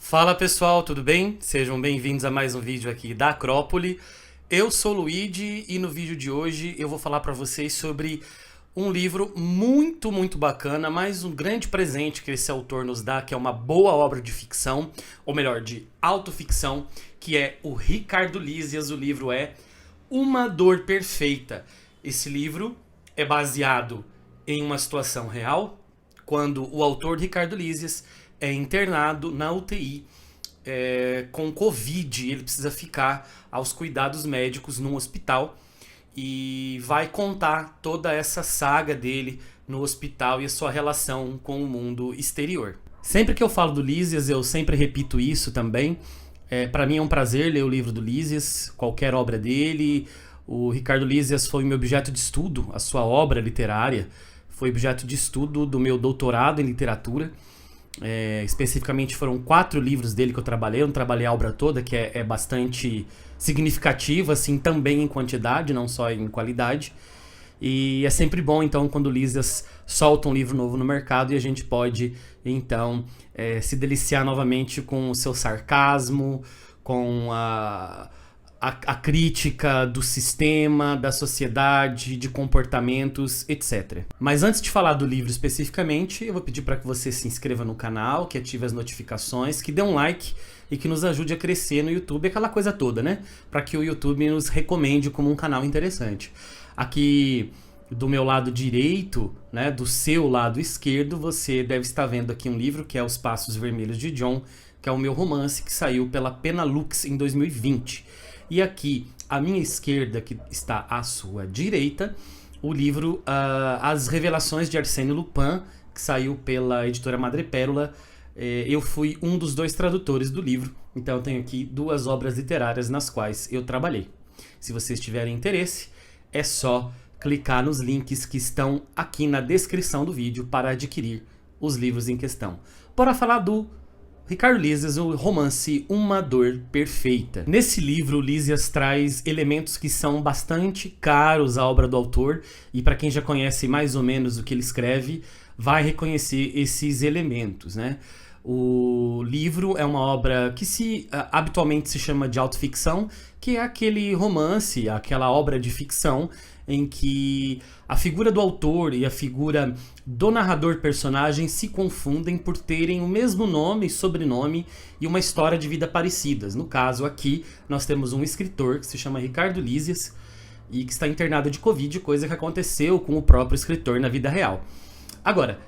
Fala pessoal, tudo bem? Sejam bem-vindos a mais um vídeo aqui da Acrópole. Eu sou o Luigi e no vídeo de hoje eu vou falar para vocês sobre um livro muito bacana, mais um grande presente que esse autor nos dá, que é uma boa obra de ficção, ou melhor, de autoficção, que é o Ricardo Lísias. O livro é Uma Dor Perfeita. Esse livro é baseado em uma situação real, quando o autor Ricardo Lísias é internado na UTI com Covid. Ele precisa ficar aos cuidados médicos num hospital e vai contar toda essa saga dele no hospital e a sua relação com o mundo exterior. Sempre que eu falo do Lísias, eu sempre repito isso também. Para mim é um prazer ler o livro do Lísias, qualquer obra dele. O Ricardo Lísias foi meu objeto de estudo, a sua obra literária foi objeto de estudo do meu doutorado em literatura. Especificamente foram 4 livros dele que eu trabalhei. Eu não trabalhei a obra toda, que é bastante significativa, assim, também em quantidade, não só em qualidade. E é sempre bom, então, quando o Lísias solta um livro novo no mercado e a gente pode, então, se deliciar novamente com o seu sarcasmo, com a crítica do sistema, da sociedade, de comportamentos, etc. Mas antes de falar do livro especificamente, eu vou pedir para que você se inscreva no canal, que ative as notificações, que dê um like e que nos ajude a crescer no YouTube, aquela coisa toda, né? Para que o YouTube nos recomende como um canal interessante. Aqui do meu lado direito, né, do seu lado esquerdo, você deve estar vendo aqui um livro que é Os Passos Vermelhos de John, que é o meu romance que saiu pela Penalux em 2020. E aqui, à minha esquerda, que está à sua direita, o livro As Revelações de Arsène Lupin, que saiu pela editora Madrepérola. Eu fui um dos 2 tradutores do livro, então eu tenho aqui 2 obras literárias nas quais eu trabalhei. Se vocês tiverem interesse, é só clicar nos links que estão aqui na descrição do vídeo para adquirir os livros em questão. Bora falar do Ricardo Lísias, o romance Uma Dor Perfeita. Nesse livro, o Lísias traz elementos que são bastante caros à obra do autor, e para quem já conhece mais ou menos o que ele escreve, vai reconhecer esses elementos, né? O livro é uma obra que habitualmente se chama de autoficção, que é aquele romance, aquela obra de ficção em que a figura do autor e a figura do narrador-personagem se confundem por terem o mesmo nome e sobrenome e uma história de vida parecidas. No caso aqui, nós temos um escritor que se chama Ricardo Lísias e que está internado de Covid, coisa que aconteceu com o próprio escritor na vida real. Agora,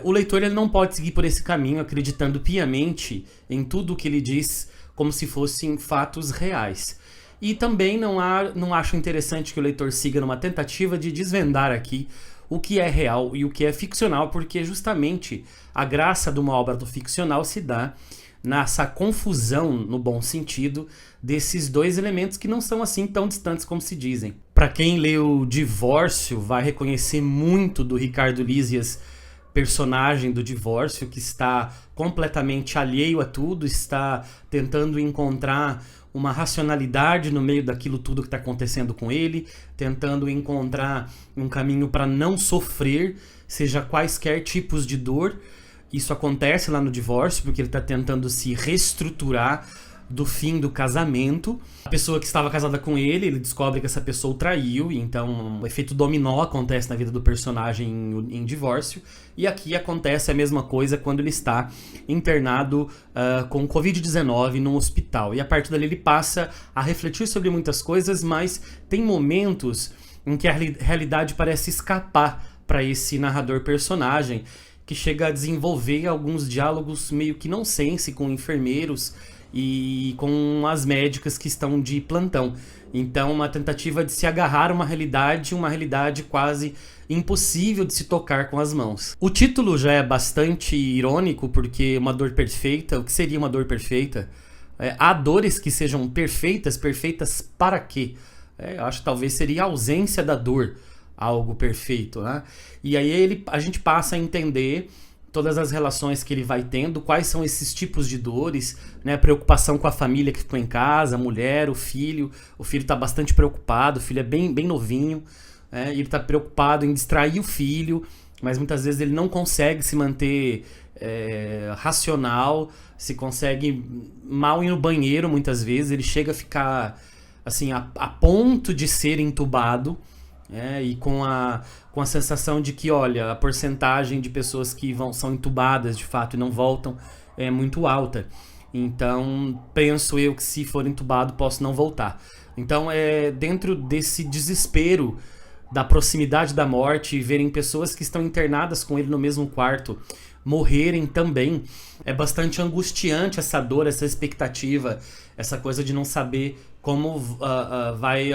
o leitor ele não pode seguir por esse caminho acreditando piamente em tudo o que ele diz como se fossem fatos reais. E também não acho interessante que o leitor siga numa tentativa de desvendar aqui o que é real e o que é ficcional, porque justamente a graça de uma obra do ficcional se dá nessa confusão, no bom sentido, desses 2 elementos que não são assim tão distantes como se dizem. Para quem leu Divórcio, vai reconhecer muito do Ricardo Lísias, personagem do Divórcio, que está completamente alheio a tudo, está tentando encontrar uma racionalidade no meio daquilo tudo que está acontecendo com ele, tentando encontrar um caminho para não sofrer, seja quaisquer tipos de dor. Isso acontece lá no Divórcio, porque ele está tentando se reestruturar do fim do casamento. A pessoa que estava casada com ele descobre que essa pessoa o traiu, e então o efeito dominó acontece na vida do personagem em Divórcio. E aqui acontece a mesma coisa quando ele está internado com Covid-19 num hospital. E a partir dali ele passa a refletir sobre muitas coisas, mas tem momentos em que a realidade parece escapar para esse narrador-personagem, que chega a desenvolver alguns diálogos meio que nonsense com enfermeiros e com as médicas que estão de plantão. Então, uma tentativa de se agarrar a uma realidade quase impossível de se tocar com as mãos. O título já é bastante irônico, porque Uma Dor Perfeita, o que seria uma dor perfeita? Há dores que sejam perfeitas para quê? Eu acho que talvez seria a ausência da dor, algo perfeito, né? E aí a gente passa a entender todas as relações que ele vai tendo, quais são esses tipos de dores, né? Preocupação com a família que ficou em casa, a mulher, o filho está bastante preocupado, o filho é bem novinho, e ele está preocupado em distrair o filho, mas muitas vezes ele não consegue se manter racional, se consegue mal ir no banheiro muitas vezes, ele chega a ficar assim, a ponto de ser entubado, e com a sensação de que, olha, a porcentagem de pessoas que são entubadas de fato e não voltam é muito alta. Então, penso eu que se for entubado, posso não voltar. Então, dentro desse desespero da proximidade da morte, e verem pessoas que estão internadas com ele no mesmo quarto morrerem também, é bastante angustiante essa dor, essa expectativa, essa coisa de não saber como vai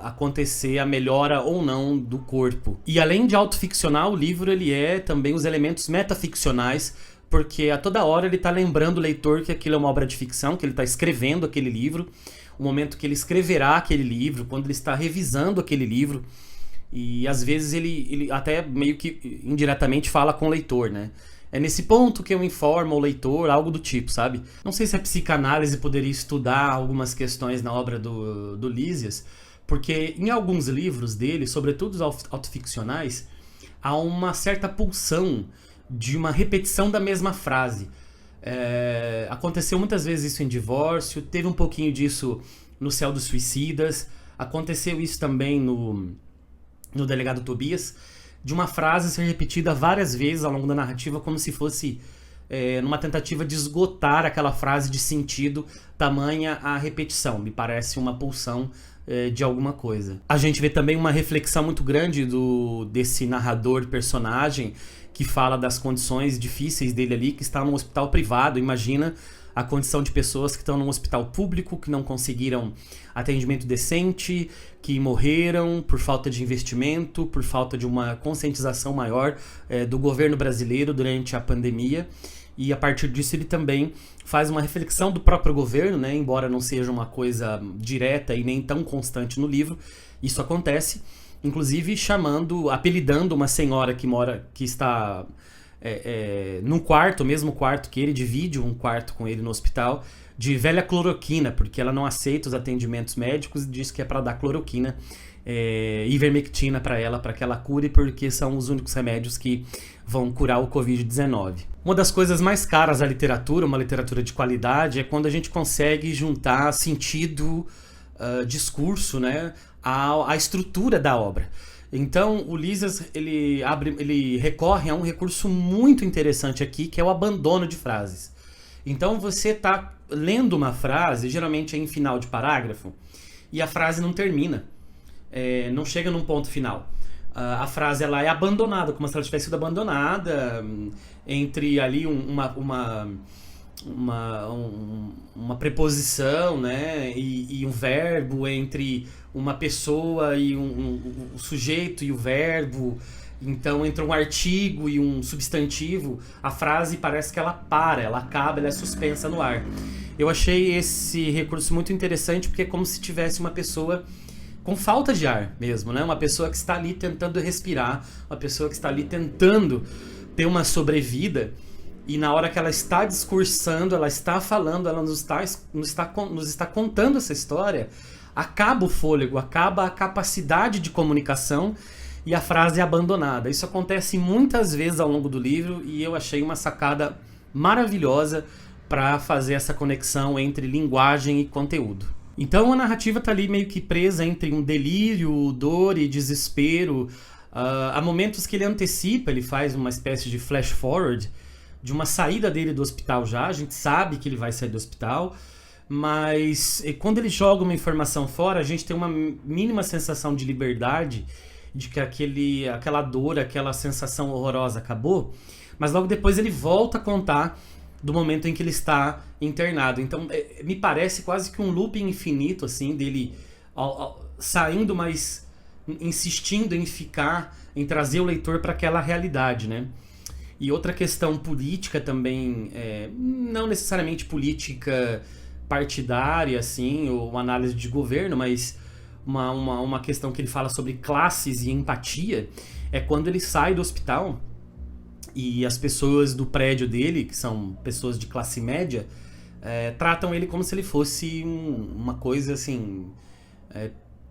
acontecer a melhora ou não do corpo. E além de autoficcional, o livro ele também os elementos metaficcionais, porque a toda hora ele está lembrando o leitor que aquilo é uma obra de ficção, que ele está escrevendo aquele livro, o momento que ele escreverá aquele livro, quando ele está revisando aquele livro, e às vezes ele até meio que indiretamente fala com o leitor, né? É nesse ponto que eu informo o leitor, algo do tipo, sabe? Não sei se a psicanálise poderia estudar algumas questões na obra do Lísias, porque em alguns livros dele, sobretudo os autoficcionais, há uma certa pulsão de uma repetição da mesma frase. Aconteceu muitas vezes isso em Divórcio, teve um pouquinho disso no Céu dos Suicidas, aconteceu isso também no Delegado Tobias, de uma frase ser repetida várias vezes ao longo da narrativa, como se fosse numa tentativa de esgotar aquela frase de sentido, tamanha a repetição. Me parece uma pulsão de alguma coisa. A gente vê também uma reflexão muito grande desse narrador personagem, que fala das condições difíceis dele ali, que está num hospital privado. Imagina a condição de pessoas que estão num hospital público, que não conseguiram atendimento decente, que morreram por falta de investimento, por falta de uma conscientização maior do governo brasileiro durante a pandemia. E a partir disso ele também faz uma reflexão do próprio governo, né? Embora não seja uma coisa direta e nem tão constante no livro, isso acontece, inclusive apelidando uma senhora que está num quarto, o mesmo quarto que ele, divide um quarto com ele no hospital, de velha cloroquina, porque ela não aceita os atendimentos médicos e diz que é para dar cloroquina, ivermectina para ela, para que ela cure, porque são os únicos remédios que vão curar o Covid-19. Uma das coisas mais caras da literatura, uma literatura de qualidade, é quando a gente consegue juntar sentido, discurso, né, à estrutura da obra. Então, o Lísias, ele recorre a um recurso muito interessante aqui, que é o abandono de frases. Então, você está lendo uma frase, geralmente é em final de parágrafo, e a frase não termina, não chega num ponto final. A frase ela é abandonada, como se ela tivesse sido abandonada, entre ali uma preposição, né, e um verbo, entre uma pessoa e o sujeito e o verbo. Então, entre um artigo e um substantivo, a frase parece que ela para, ela acaba, ela é suspensa no ar. Eu achei esse recurso muito interessante, porque é como se tivesse uma pessoa com falta de ar mesmo, né? Uma pessoa que está ali tentando respirar, uma pessoa que está ali tentando ter uma sobrevida, e na hora que ela está discursando, ela está falando, ela nos está contando essa história, acaba o fôlego, acaba a capacidade de comunicação e a frase é abandonada. Isso acontece muitas vezes ao longo do livro e eu achei uma sacada maravilhosa para fazer essa conexão entre linguagem e conteúdo. Então a narrativa está ali meio que presa entre um delírio, dor e desespero. Há momentos que ele antecipa, ele faz uma espécie de flash forward de uma saída dele do hospital já. A gente sabe que ele vai sair do hospital, mas quando ele joga uma informação fora, a gente tem uma mínima sensação de liberdade, de que aquela dor, aquela sensação horrorosa acabou, mas logo depois ele volta a contar do momento em que ele está internado. Então me parece quase que um looping infinito, assim, dele saindo, mas insistindo em ficar, em trazer o leitor para aquela realidade, né? E outra questão política também, não necessariamente política partidária, assim, ou uma análise de governo, mas uma questão que ele fala sobre classes e empatia, é quando ele sai do hospital e as pessoas do prédio dele, que são pessoas de classe média, tratam ele como se ele fosse uma coisa assim,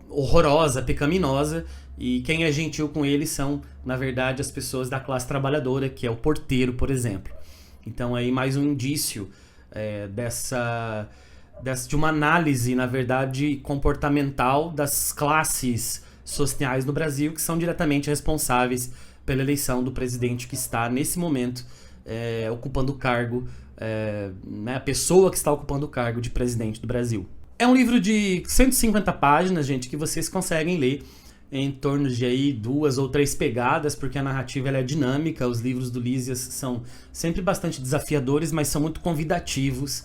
horrorosa, pecaminosa, e quem é gentil com eles são, na verdade, as pessoas da classe trabalhadora, que é o porteiro, por exemplo. Então aí mais um indício de uma análise, na verdade, comportamental das classes sociais no Brasil, que são diretamente responsáveis pela eleição do presidente que está, nesse momento, ocupando o cargo, né, a pessoa que está ocupando o cargo de presidente do Brasil. É um livro de 150 páginas, gente, que vocês conseguem ler em torno de aí 2 ou 3 pegadas, porque a narrativa ela é dinâmica. Os livros do Lísias são sempre bastante desafiadores, mas são muito convidativos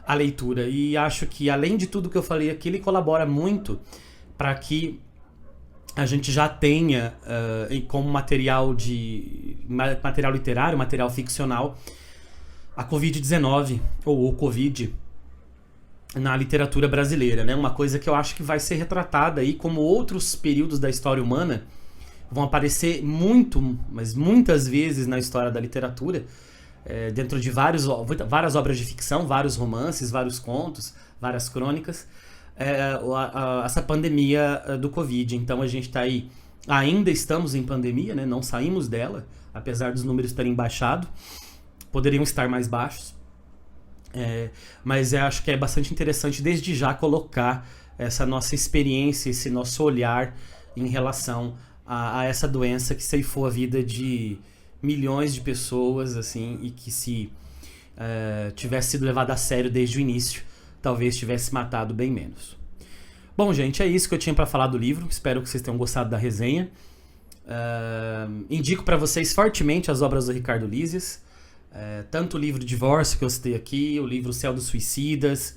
à leitura. E acho que, além de tudo que eu falei aqui, ele colabora muito para que a gente já tenha como material literário, material ficcional, a Covid-19, ou o Covid, na literatura brasileira, né? Uma coisa que eu acho que vai ser retratada aí, como outros períodos da história humana vão aparecer mas muitas vezes na história da literatura, dentro de várias obras de ficção, vários romances, vários contos, várias crônicas, essa pandemia do Covid. Então a gente está aí, ainda estamos em pandemia, né? Não saímos dela, apesar dos números terem baixado, poderiam estar mais baixos. Mas eu acho que é bastante interessante desde já colocar essa nossa experiência, esse nosso olhar em relação a essa doença que ceifou a vida de milhões de pessoas, assim, e que se tivesse sido levado a sério desde o início, talvez tivesse matado bem menos. Bom, gente, é isso que eu tinha para falar do livro. Espero que vocês tenham gostado da resenha. Indico para vocês fortemente as obras do Ricardo Lísias. Tanto o livro Divórcio, que eu citei aqui, o livro Céu dos Suicidas,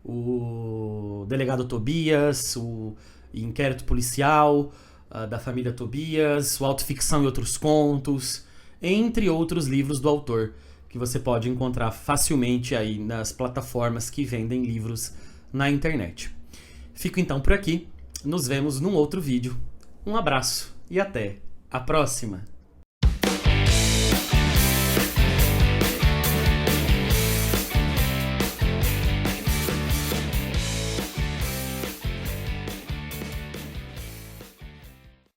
o Delegado Tobias, o Inquérito Policial da Família Tobias, o Autoficção e Outros Contos, entre outros livros do autor, que você pode encontrar facilmente aí nas plataformas que vendem livros na internet. Fico então por aqui, nos vemos num outro vídeo. Um abraço e até a próxima!